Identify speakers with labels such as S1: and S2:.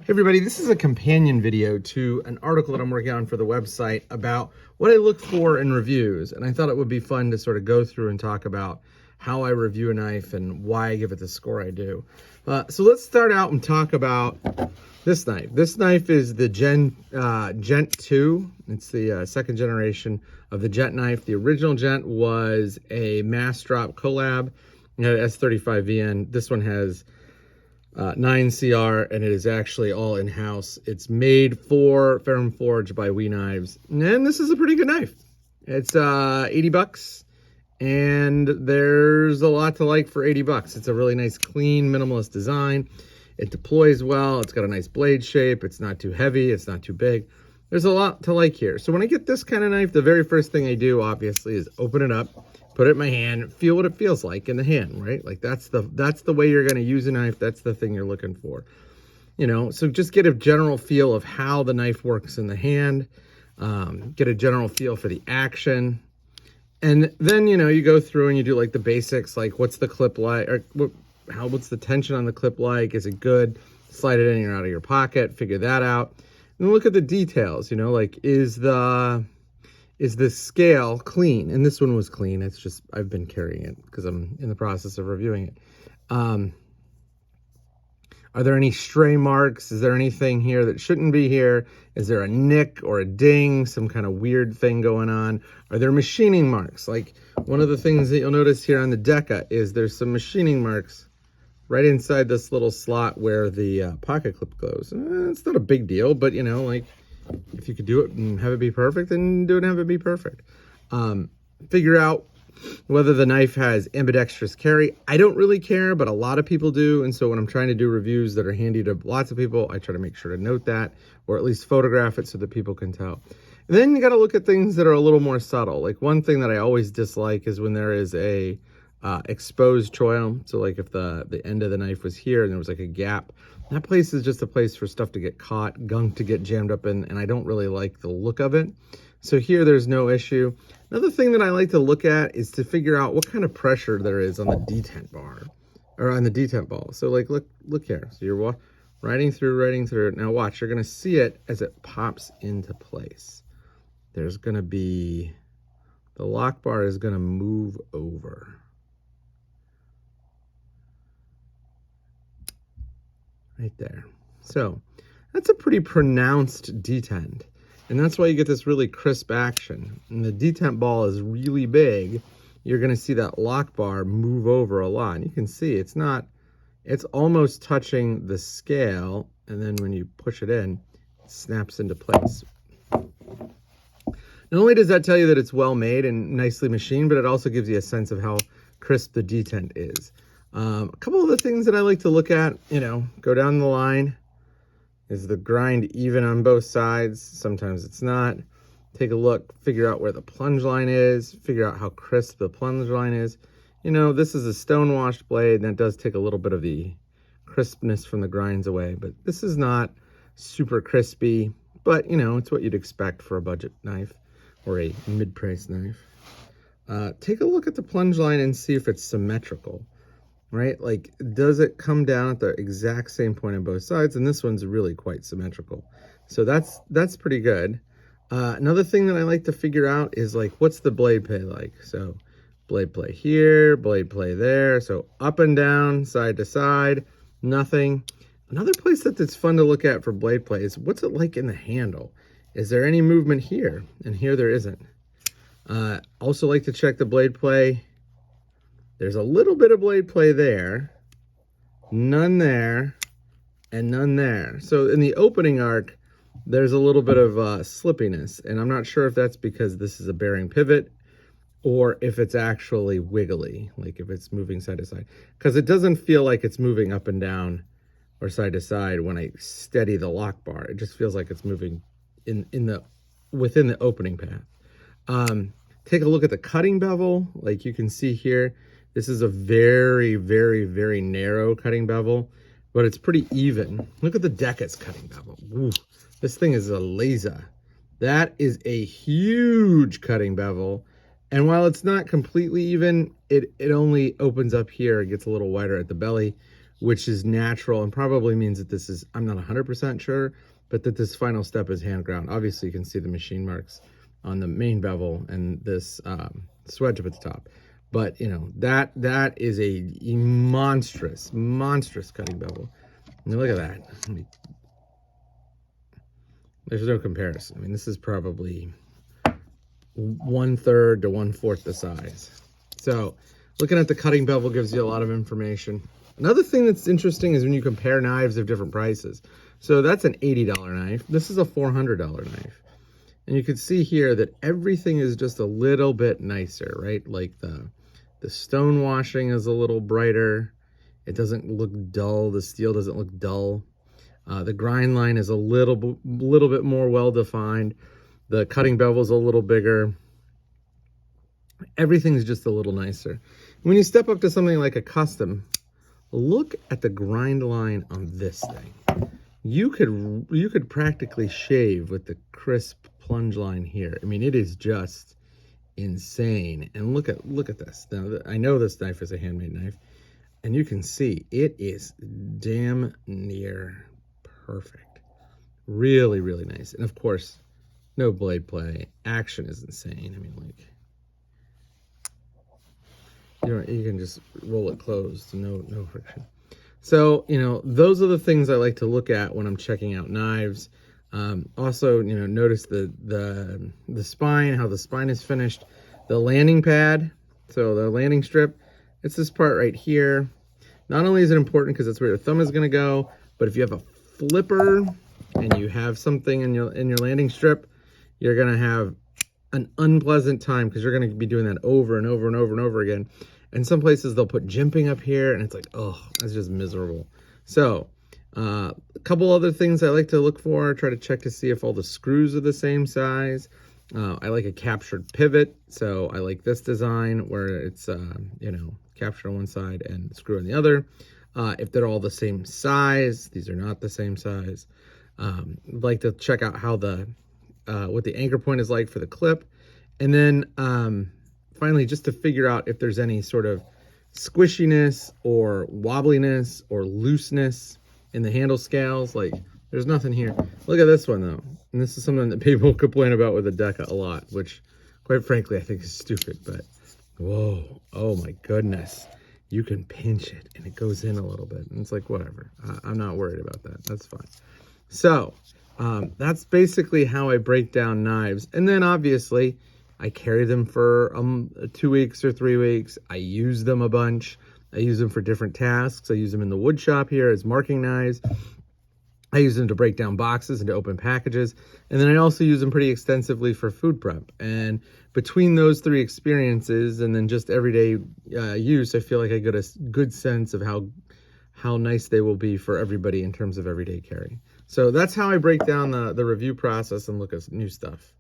S1: Hey everybody, this is a companion video to an article that I'm working on for the website about what I look for in reviews. And I thought it would be fun to sort of go through and talk about how I review a knife and why I give it the score I do. So let's start out and talk about this knife. This knife is the Gent 2. It's the second generation of the Gent knife. The original Gent was a mass drop collab. It had S35VN. This one has 9CR, and it is actually all in-house. It's made for Ferrum Forge by We Knives, and this is a pretty good knife. It's 80 bucks, and there's a lot to like for 80 bucks. It's a really nice, clean, minimalist design. It deploys well. It's got a nice blade shape. It's not too heavy. It's not too big. There's a lot to like here. So when I get this kind of knife, the very first thing I do, obviously, is open it up, put it in my hand, feel what it feels like in the hand, right? Like that's the way you're going to use a knife. That's the thing you're looking for, you know? So just get a general feel of how the knife works in the hand, get a general feel for the action. And then, you know, you go through and you do like the basics, like what's the clip like, or what's the tension on the clip like? Is it good? Slide it in or out of your pocket, figure that out. And look at the details, you know, like is the scale clean? And this one was clean. It's just, I've been carrying it because I'm in the process of reviewing it. Are there any stray marks? Is there anything here that shouldn't be here? Is there a nick or a ding, some kind of weird thing going on? Are there machining marks? Like one of the things that you'll notice here on the Deca is there's some machining marks right inside this little slot where the pocket clip goes. It's not a big deal, but you know, like, if you could do it and have it be perfect, then do it and have it be perfect. Figure out whether the knife has ambidextrous carry. I don't really care, but a lot of people do. And so when I'm trying to do reviews that are handy to lots of people, I try to make sure to note that, or at least photograph it so that people can tell. And then you got to look at things that are a little more subtle. Like one thing that I always dislike is when there is a exposed choil. So like if the end of the knife was here and there was like a gap, that place is just a place for stuff to get caught, gunk to get jammed up in, and I don't really like the look of it. So here there's no issue. Another thing that I like to look at is to figure out what kind of pressure there is on the detent bar, or on the detent ball. So like, look here. So you're riding through. Now watch, you're gonna see it as it pops into place. There's gonna be, the lock bar is gonna move over. Right there. So that's a pretty pronounced detent. And that's why you get this really crisp action. And the detent ball is really big. You're going to see that lock bar move over a lot. And you can see it's almost touching the scale. And then when you push it in, it snaps into place. Not only does that tell you that it's well made and nicely machined, but it also gives you a sense of how crisp the detent is. A couple of the things that I like to look at, you know, go down the line. Is the grind even on both sides? Sometimes it's not. Take a look, figure out where the plunge line is, figure out how crisp the plunge line is. You know, this is a stone washed blade, and that does take a little bit of the crispness from the grinds away, but this is not super crispy, but you know, it's what you'd expect for a budget knife or a mid-price knife. Take a look at the plunge line and see if it's symmetrical. Right? Like, does it come down at the exact same point on both sides? And this one's really quite symmetrical. So that's pretty good. Another thing that I like to figure out is like, what's the blade play like? So blade play here, blade play there. So up and down, side to side, nothing. Another place that's fun to look at for blade play is what's it like in the handle? Is there any movement here? And here there isn't. Also like to check the blade play. There's a little bit of blade play there, none there, and none there. So in the opening arc, there's a little bit of slippiness, and I'm not sure if that's because this is a bearing pivot or if it's actually wiggly, like if it's moving side to side. Because it doesn't feel like it's moving up and down or side to side when I steady the lock bar. It just feels like it's moving within the opening path. Take a look at the cutting bevel, like you can see here. This is a very, very, very narrow cutting bevel, but it's pretty even. Look at the Deca's cutting bevel. Ooh, this thing is a laser. That is a huge cutting bevel. And while it's not completely even, it only opens up here. It gets a little wider at the belly, which is natural and probably means that this is, I'm not 100% sure, but that this final step is hand ground. Obviously, you can see the machine marks on the main bevel and this swedge up at the top. But, you know, that is a monstrous cutting bevel. I mean, look at that. There's no comparison. I mean, this is probably 1/3 to 1/4 the size. So looking at the cutting bevel gives you a lot of information. Another thing that's interesting is when you compare knives of different prices. So that's an $80 knife. This is a $400 knife. And you can see here that everything is just a little bit nicer, right? Like the stone washing is a little brighter. It doesn't look dull. The steel doesn't look dull. The grind line is a little bit more well-defined. The cutting bevel is a little bigger. Everything's just a little nicer. When you step up to something like a custom, look at the grind line on this thing. You could practically shave with the crisp plunge line here. I mean, it is just insane. And look at this. Now, I know this knife is a handmade knife, and you can see it is damn near perfect. Really, really nice. And of course, no blade play. Action is insane. I mean, like, you can just roll it closed, no friction. So, you know, those are the things I like to look at when I'm checking out knives. Also, you know, notice the spine, how the spine is finished. The landing pad, so the landing strip, it's this part right here. Not only is it important because that's where your thumb is going to go, but if you have a flipper and you have something in your landing strip, you're going to have an unpleasant time because you're going to be doing that over and over and over and over again. And some places they'll put jimping up here and it's like, oh, that's just miserable. So a couple other things I like to look for, try to check to see if all the screws are the same size. I like a captured pivot, so I like this design where it's you know, captured on one side and screw on the other. If they're all the same size, these are not the same size. Like to check out how what the anchor point is like for the clip, and then finally just to figure out if there's any sort of squishiness or wobbliness or looseness in the handle scales. Like, there's nothing here. Look at this one though, and this is something that people complain about with the Deca a lot, which quite frankly I think is stupid. But whoa, oh my goodness, you can pinch it and it goes in a little bit, and it's like, whatever, I'm not worried about that. That's fine. So that's basically how I break down knives. And then obviously I carry them for 2 weeks or 3 weeks. I use them a bunch. I use them for different tasks. I use them in the wood shop here as marking knives. I use them to break down boxes and to open packages. And then I also use them pretty extensively for food prep. And between those 3 experiences and then just everyday use, I feel like I get a good sense of how nice they will be for everybody in terms of everyday carry. So that's how I break down the review process and look at new stuff.